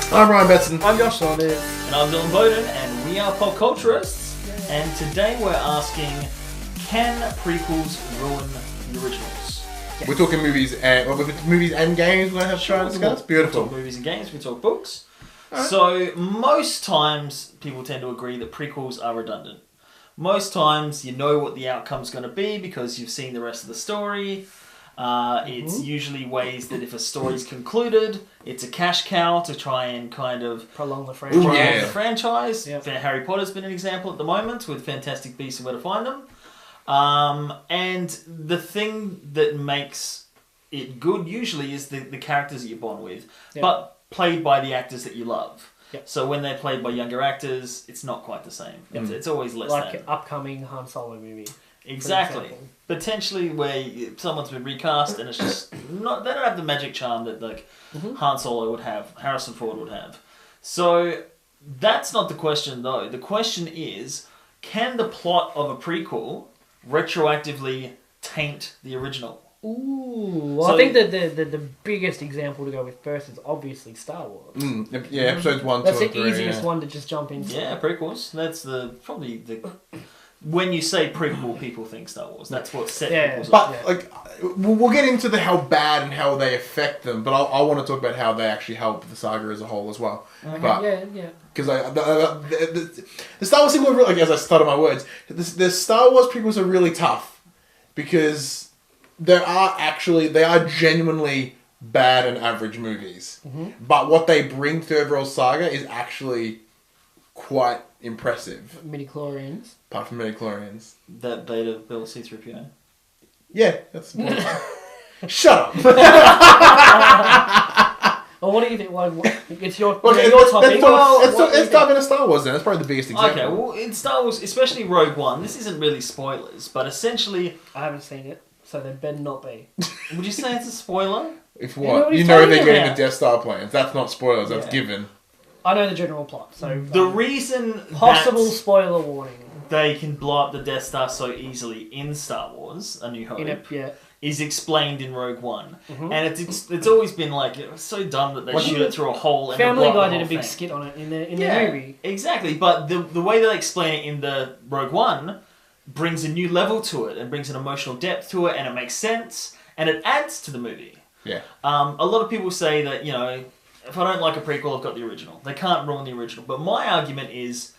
I'm Ryan Betson. I'm Josh Saunders. And I'm Dylan Bowden, and we are PopCulturists. And today we're asking, can prequels ruin the originals? Yes. We're talking movies and games we're going to have to try and discuss. Beautiful. We talk movies and games, we talk books. Right. So most times people tend to agree that prequels are redundant. Most times you know what the outcome's going to be because you've seen the rest of the story. It's usually ways that if a story's concluded, it's a cash cow to try and kind of prolong the franchise. Yep. Harry Potter's been an example at the moment with Fantastic Beasts and Where to Find Them. And the thing that makes it good usually is the characters that you bond with, but played by the actors that you love. Yep. So when they're played by younger actors, it's not quite the same. It's always less like than. An upcoming Han Solo movie. Exactly. Potentially where someone's been recast and it's just not, they don't have the magic charm that Han Solo would have, Harrison Ford would have. So that's not the question though. The question is, can the plot of a prequel retroactively taint the original? Ooh, well, I think that the biggest example to go with first is obviously Star Wars. Episodes 1, 2, That's and the 3, easiest one to just jump into. Yeah, prequels. That's probably the... When you say prequel, people think Star Wars. That's what set prequels up. But we'll get into how bad and how they affect them, but I want to talk about how they actually help the saga as a whole as well. Okay. But, yeah. Because the Star Wars sequel, as I stutter my words, the Star Wars prequels are really tough because they are genuinely bad and average movies. But what they bring to the overall saga is actually quite impressive. Midichlorians. Apart from midichlorians. That Beta Bill C-3PO. Yeah, that's... Shut up! Well, what do you think? It's your topic. Let's dive into Star Wars then. That's probably the biggest example. Okay, well, in Star Wars, especially Rogue One, this isn't really spoilers, but essentially... I haven't seen it, so there better not be. Would you say it's a spoiler? If what? You know they're getting the Death Star plans. That's not spoilers, that's given. I know the general plot, so... The reason possible spoiler warning. They can blow up the Death Star so easily in Star Wars, A New Hope, is explained in Rogue One. And it's always been it was so dumb that they shoot it through a hole and Family Guy did a big skit on it in the movie. Exactly, but the way they explain it in the Rogue One brings a new level to it and brings an emotional depth to it and it makes sense and it adds to the movie. Yeah. A lot of people say that, if I don't like a prequel, I've got the original. They can't ruin the original. But my argument is,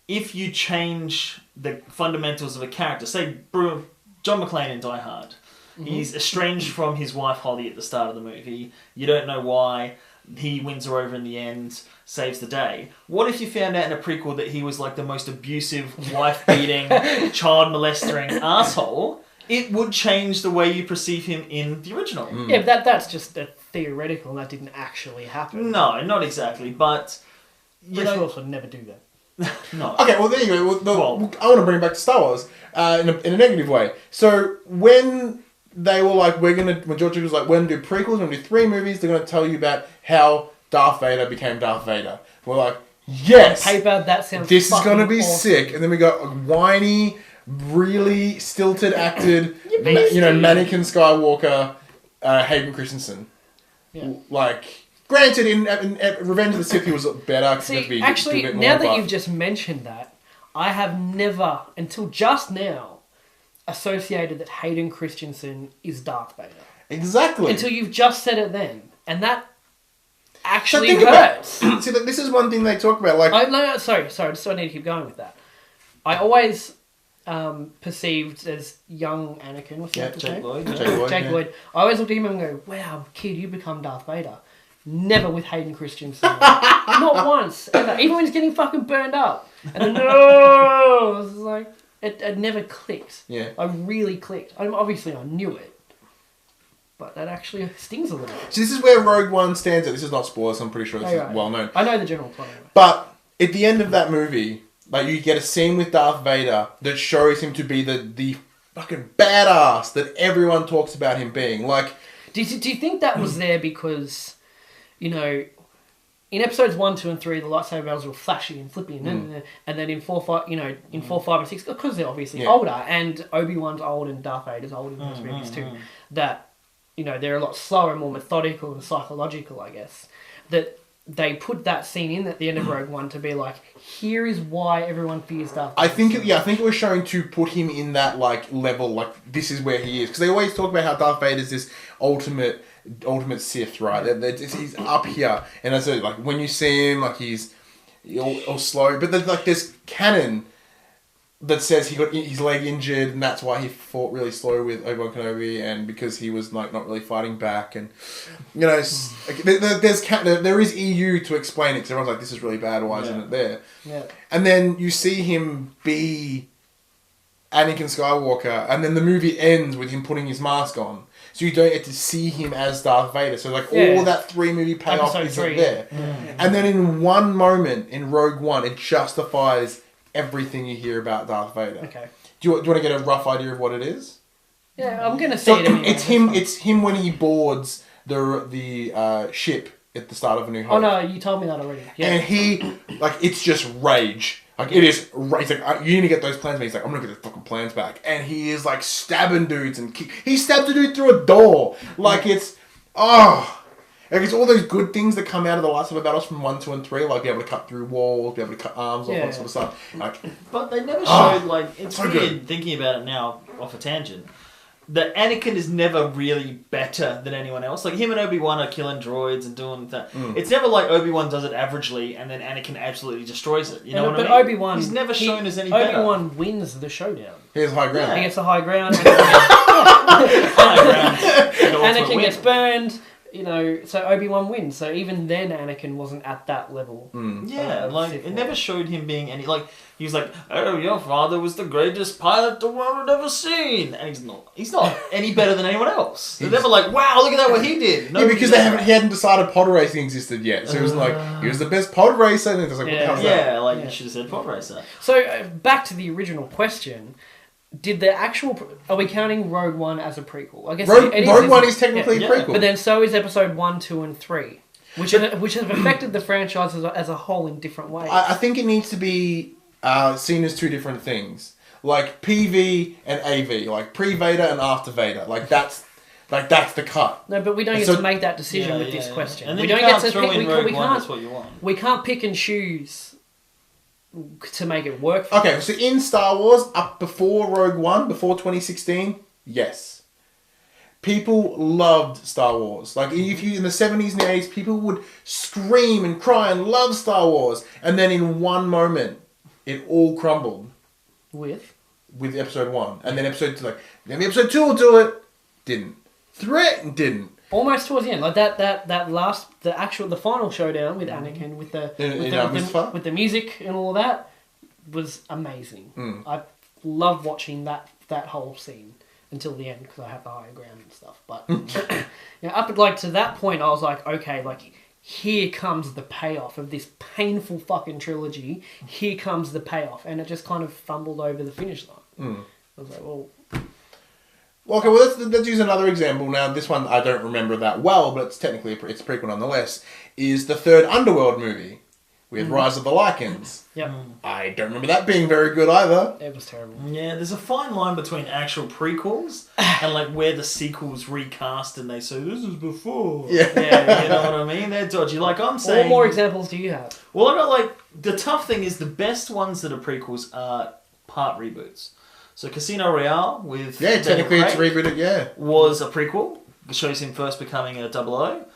if you change the fundamentals of a character, say John McClane in Die Hard, he's estranged from his wife Holly at the start of the movie. You don't know why. He wins her over in the end, saves the day. What if you found out in a prequel that he was the most abusive, wife-beating, child-molestering asshole? It would change the way you perceive him in the original. Yeah, that's just a theoretical. That didn't actually happen. No, not exactly. But Bruce Willis would never do that. No. Okay, well there you go. I want to bring it back to Star Wars in a negative way. So when they were when George Lucas was we're going to do prequels, we're going to do 3 movies, they're going to tell you about how Darth Vader became Darth Vader. We're like, yes! On paper, that sounds this is going to be awesome. sick. And then we got a whiny, really stilted acted, mannequin Skywalker, Hayden Christensen. Yeah. Granted, in Revenge of the Sith, he was better. See, actually, now that you've just mentioned that, I have never, until just now, associated that Hayden Christensen is Darth Vader. Exactly. Until you've just said it then. And that actually hurts. See, this is one thing they talk about. Sorry, just I need to keep going with that. I always perceived as young Anakin, what's his name? Jake Lloyd. I always looked at him and go, wow, kid, you become Darth Vader. Never with Hayden Christensen. Not once, ever. Even when he's getting fucking burned up. And then, no! It was it never clicked. Yeah. I really clicked. Obviously, I knew it. But that actually stings a little. So this is where Rogue One stands at. This is not spoilers, I'm pretty sure this is well known. I know the general plot anyway. But at the end of that movie, you get a scene with Darth Vader that shows him to be the fucking badass that everyone talks about him being. Do you think that was there because... in episodes 1, 2, and 3, the lightsaber battles were flashy and flippy, and then in 4, 5, in 4, 5, and 6, because they're obviously older, and Obi-Wan's old and Darth Vader's old in those movies too, that they're a lot slower and more methodical and psychological, I guess. That they put that scene in at the end of Rogue One to be like, here is why everyone fears Darth Vader. I think it was showing to put him in that like level, like this is where he is, because they always talk about how Darth Vader is this ultimate Sith, right? He's up here, and as like when you see him, like he's all slow, but there's canon that says he got his leg injured, and that's why he fought really slow with Obi-Wan Kenobi, and because he was like not really fighting back, and there is EU to explain it, because everyone's like, this is really bad, why isn't it there? Yeah. And then you see him be Anakin Skywalker, and then the movie ends with him putting his mask on, so you don't get to see him as Darth Vader. So like all that 3-movie payoff isn't there, and then in one moment in Rogue One, it justifies everything you hear about Darth Vader. Okay. Do you want to get a rough idea of what it is? Yeah, I'm gonna see it. Anyway. It's him when he boards the ship at the start of A New Hope. Oh no, you told me that already. Yeah. And he it's just rage. Like it is. He's like, you need to get those plans back. He's like, I'm gonna get the fucking plans back. And he is like stabbing dudes and he stabbed a dude through a door. Like it's Like, it's all those good things that come out of the lightsaber battles from 1, 2, and 3, like be able to cut through walls, be able to cut arms, all that sort of stuff. Like, but they never showed, like, it's so weird good. Thinking about it now, off a tangent, that Anakin is never really better than anyone else. Like, him and Obi-Wan are killing droids and doing that. It's never like Obi-Wan does it averagely and then Anakin absolutely destroys it. You know what I mean? But Obi-Wan... He's never shown us any better. Obi-Wan wins the showdown. He has high ground. He gets the high ground. Anakin gets burned. You know, so Obi-Wan wins. So even then, Anakin wasn't at that level. Yeah, like, it never showed him being any... Like, he was like, oh, your father was the greatest pilot the world had ever seen. And he's not. He's not any better than anyone else. They're never like, wow, look at that, what he did. Yeah, because he hadn't decided pod racing existed yet. So he was like, he was the best pod racer. And it was like, what the hell's that? Yeah, like, you should have said pod racer. So, back to the original question... Did the actual... Are we counting Rogue One as a prequel? I guess Rogue One is technically a prequel. But then so is Episode 1, 2, and 3. Which have affected the franchise as a whole in different ways. I think it needs to be seen as two different things. Like PV and AV. Like pre-Vader and after Vader. Like that's the cut. No, but we don't get to make that decision with this question. And then we you don't can't get to throw pick... in Rogue One, that's what you want. We can't pick and choose... to make it work for Okay, so in Star Wars, up before Rogue One, before 2016, yes. People loved Star Wars. Like, if you in the 70s and the 80s, people would scream and cry and love Star Wars. And then in one moment, it all crumbled. With Episode 1. And then Episode 2, maybe Episode 2 will do it. Didn't. 3 didn't. Almost towards the end, like that last, the final showdown with Anakin with the music and all that was amazing. I loved watching that whole scene until the end because I have the higher ground and stuff. But up to that point, I was like, okay, like here comes the payoff of this painful fucking trilogy. Here comes the payoff, and it just kind of fumbled over the finish line. I was like, well. Okay, well, let's use another example. Now, this one I don't remember that well, but it's technically it's a prequel nonetheless, is the third Underworld movie with Rise of the Lycans. Yep. I don't remember that being very good either. It was terrible. Yeah, there's a fine line between actual prequels and like where the sequels recast and they say, this is before. Yeah, you know what I mean? They're dodgy. Like I'm saying... What more examples do you have? Well, I got the tough thing is the best ones that are prequels are part reboots. So Casino Royale with technically it's rebooted, was a prequel. It shows him first becoming a 00.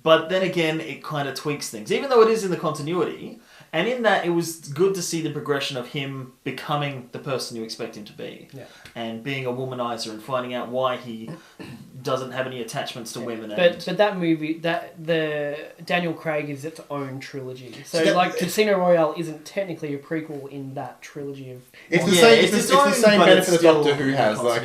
But then again, it kind of tweaks things. Even though it is in the continuity, and in that it was good to see the progression of him becoming the person you expect him to be. Yeah. And being a womanizer and finding out why he doesn't have any attachments to women. But that movie, the Daniel Craig is its own trilogy. So Casino Royale isn't technically a prequel in that trilogy of... It's the same benefit that Doctor Who has. Like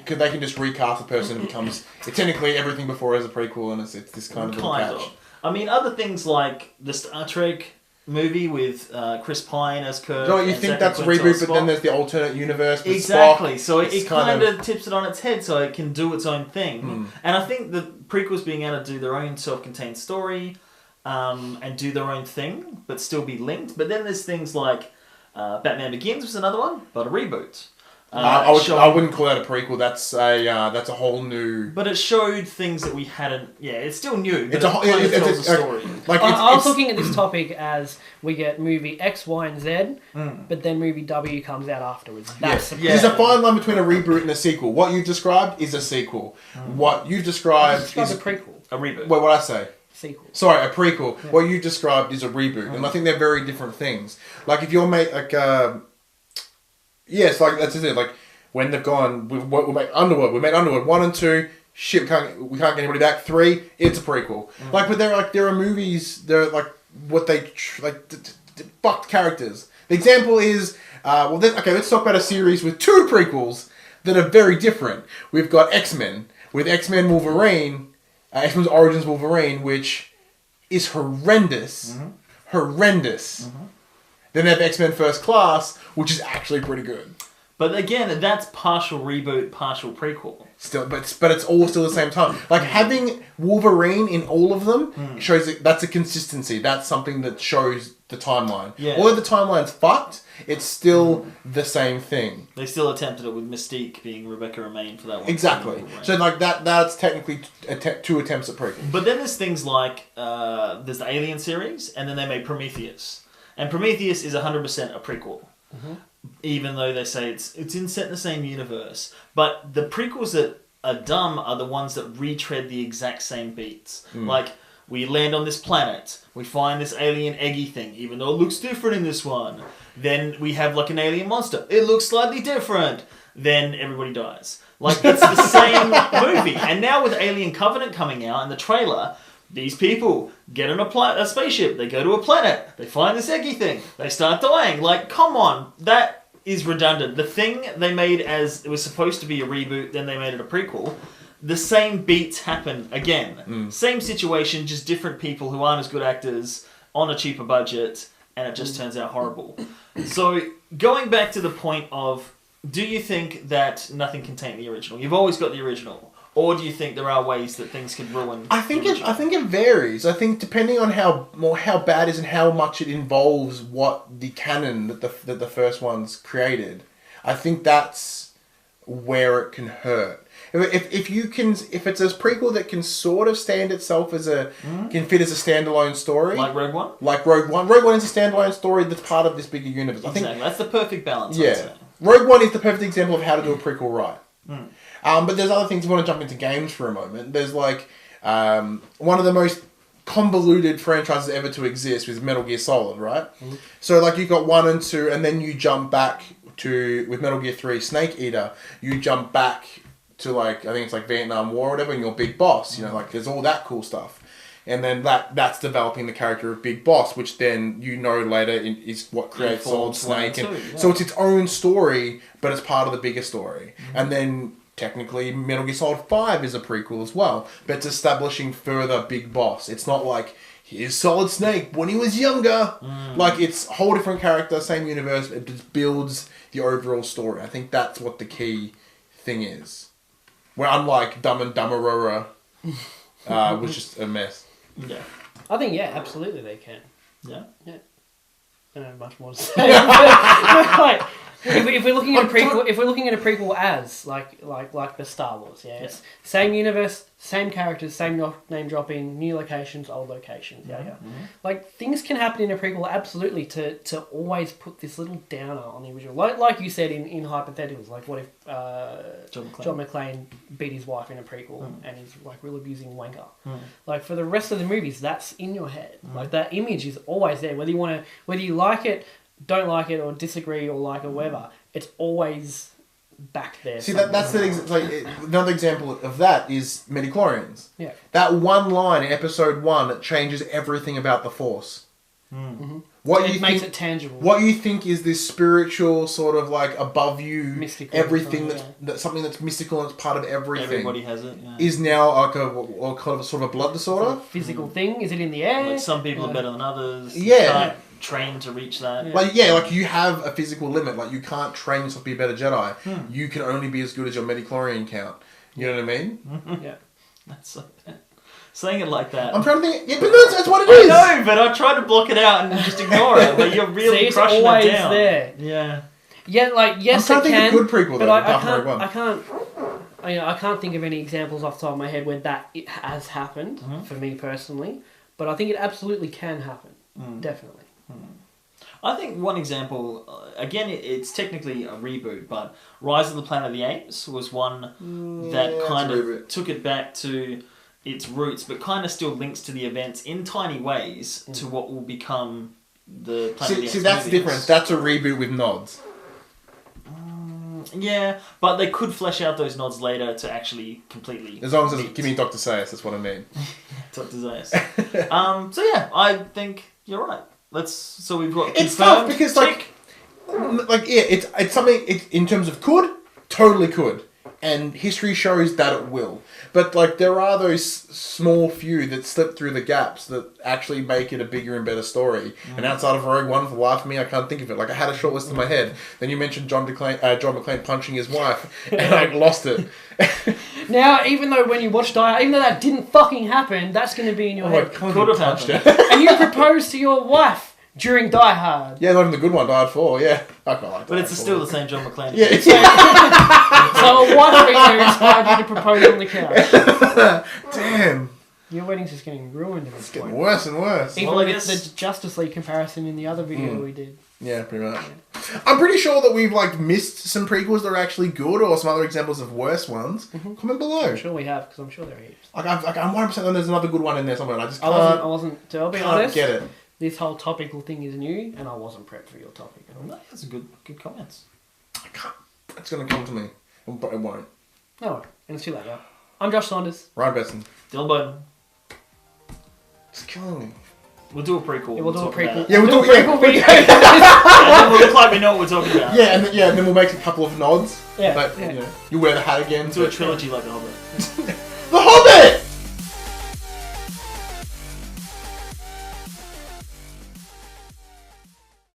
they can just recast the person and becomes... It's technically everything before as a prequel, and it's this kind of catch. I mean, other things like the Star Trek movie with Chris Pine as Kirk. No, you think that's a reboot, but then there's the alternate universe with exactly. Spock. So it kind of tips it on its head, so it can do its own thing. And I think the prequels being able to do their own self-contained story and do their own thing, but still be linked. But then there's things like Batman Begins was another one, but a reboot. I wouldn't call that a prequel. That's a whole new. But it showed things that we hadn't. Yeah, it's still new. But it's a story. I was looking at this topic as we get movie X, Y, and Z, but then movie W comes out afterwards. There's a fine line between a reboot and a sequel. What you've described is a sequel. What you've described is a prequel. A reboot. Wait, what did I say? Sequel. Sorry, a prequel. Yeah. What you described is a reboot, and I think they're very different things. Like if you're yes, like that's it. Like when they've gone, we made Underworld. We made Underworld 1 and 2. Shit, we can't get anybody back. 3, it's a prequel. Like, but there are movies. They're like what they fucked characters. The example is let's talk about a series with 2 prequels that are very different. We've got X-Men with X-Men Wolverine, X-Men Origins Wolverine, which is horrendous. Horrendous. Then they have X-Men First Class, which is actually pretty good. But again, that's partial reboot, partial prequel. Still, but it's all still the same time. Like having Wolverine in all of them shows that's a consistency. That's something that shows the timeline. Yeah. Although the timeline's fucked, it's still the same thing. They still attempted it with Mystique being Rebecca Romaine for that one. Exactly. So like that's technically 2 attempts at prequel. But then there's things like there's the Alien series, and then they made Prometheus. And Prometheus is 100% a prequel. Even though they say it's set in the same universe. But the prequels that are dumb are the ones that retread the exact same beats. Like, we land on this planet, we find this alien eggy thing, even though it looks different in this one. Then we have like an alien monster. It looks slightly different. Then everybody dies. Like, it's the same movie. And now with Alien Covenant coming out in the trailer, these people get on a spaceship, they go to a planet, they find this eggy thing, they start dying. Like, come on, that is redundant. The thing they made as, it was supposed to be a reboot, then they made it a prequel, the same beats happen again. Same situation, just different people who aren't as good actors, on a cheaper budget, and it just turns out horrible. So, going back to the point of, do you think that nothing can taint the original? You've always got the original. Or do you think there are ways that things could ruin? I think it varies. I think depending on how bad it is and how much it involves what the canon that the first one's created, I think that's where it can hurt. If it's a prequel that can sort of stand itself as can fit as a standalone story, like Rogue One. Rogue One is a standalone story that's part of this bigger universe. Exactly. I think that's the perfect balance. Yeah, I'd say. Rogue One is the perfect example of how to do a prequel right. But there's other things. If you want to jump into games for a moment, there's like one of the most convoluted franchises ever to exist was Metal Gear Solid, right? So like you've got 1 and 2, and then you jump back to, with Metal Gear 3 Snake Eater, you jump back to like, I think it's like Vietnam War or whatever, and you're Big Boss, you know, like there's all that cool stuff. And then that's developing the character of Big Boss, which then later is what creates Solid Snake. So it's its own story, but it's part of the bigger story. And then technically Metal Gear Solid 5 is a prequel as well, but it's establishing further Big Boss. It's not like, here's Solid Snake when he was younger. Like, it's a whole different character, same universe, it just builds the overall story. I think that's what the key thing is. Where unlike Dumb and Dumberer was just a mess. Yeah. I think, absolutely they can. Yeah? Yeah. I don't have much more to say. Like, if we're looking at a prequel as like the Star Wars, it's same universe, same characters, same name dropping, new locations, old locations, Like things can happen in a prequel absolutely to always put this little downer on the original. Like you said in hypotheticals, like what if John McClane beat his wife in a prequel and he's like real abusing wanker. Like for the rest of the movies, that's in your head. Like that image is always there, whether you like it, don't like it, or disagree, or like it, or whatever. It's always back there. See, that's another example of that is midichlorians. Yeah. That one line in episode 1 that changes everything about the Force. It makes it tangible. What you think is this spiritual sort of like above you, mystical everything that's something that's mystical and it's part of everything. Everybody has it. Is now like a kind of a sort of a blood disorder. Physical thing. Is it in the air? Like some people are better than others. Yeah. Trained to reach that. Like you have a physical limit. Like you can't train yourself to be a better Jedi. You can only be as good as your midichlorian count. You know what I mean? Yeah. That's so bad. Saying it like that. I'm trying to think. Yeah, but that's what it is. I know, but I try to block it out and just ignore it. But you're really crushing it down. It's always there. Yeah. Yeah, like yes, I'm it trying to can. think of a good prequel, but though, I apart from can't. Rogue One. I can't think of any examples off the top of my head where that it has happened for me personally. But I think it absolutely can happen. Definitely. I think one example, again, it's technically a reboot, but Rise of the Planet of the Apes was one that kind of took it back to its roots, but kind of still links to the events in tiny ways to what will become the Planet of the Apes. See, that's the movies. difference. That's a reboot with nods. Yeah, but they could flesh out those nods later to actually completely... As long as it's give me Dr. Sayus, that's what I mean. Dr. Zayas. So yeah, I think you're right. So we've got It's confirmed, tough because it's something. It's in terms of totally could, and history shows that it will. But like there are those small few that slip through the gaps that actually make it a bigger and better story. And outside of Rogue One, for the life of me, I can't think of it. Like I had a short list in my head. Then you mentioned John McClane punching his wife, and I lost it. Now, even though when you watch Die Hard, even though that didn't fucking happen, that's going to be in your head. Could have happened. And you proposed to your wife during Die Hard. Yeah, not even the good one, Die Hard 4, yeah. I quite like that. But it's still the same John McClane. Yeah, it's So a wife beater inspired you to propose on the couch. Damn. Your wedding's just getting ruined at this It's getting point. worse and worse. Even Well, I with guess- the Justice League comparison in the other video we did. Yeah, pretty much. I'm pretty sure that we've like missed some prequels that are actually good, or some other examples of worse ones. Comment below. I'm sure we have, because I'm sure there are heaps. I'm 100% that there's another good one in there somewhere. And I just I can't. wasn't. I'll be Can't honest. get it. This whole topical thing is new, and I wasn't prepped for your topic at all. No, that's a good comments. I can't. It's gonna come to me, but it won't. No, and it's too late now. I'm Josh Saunders. Ryan Besson. Dylan Bowden. It's killing me. We'll do a prequel. Yeah, we'll do a talk prequel. about it. Yeah, we'll do a prequel video. And then we'll look like we know what we're talking about. Yeah, and then we'll make a couple of nods. Yeah, But yeah. You wear the hat again. Do a trilogy like The Hobbit. The Hobbit.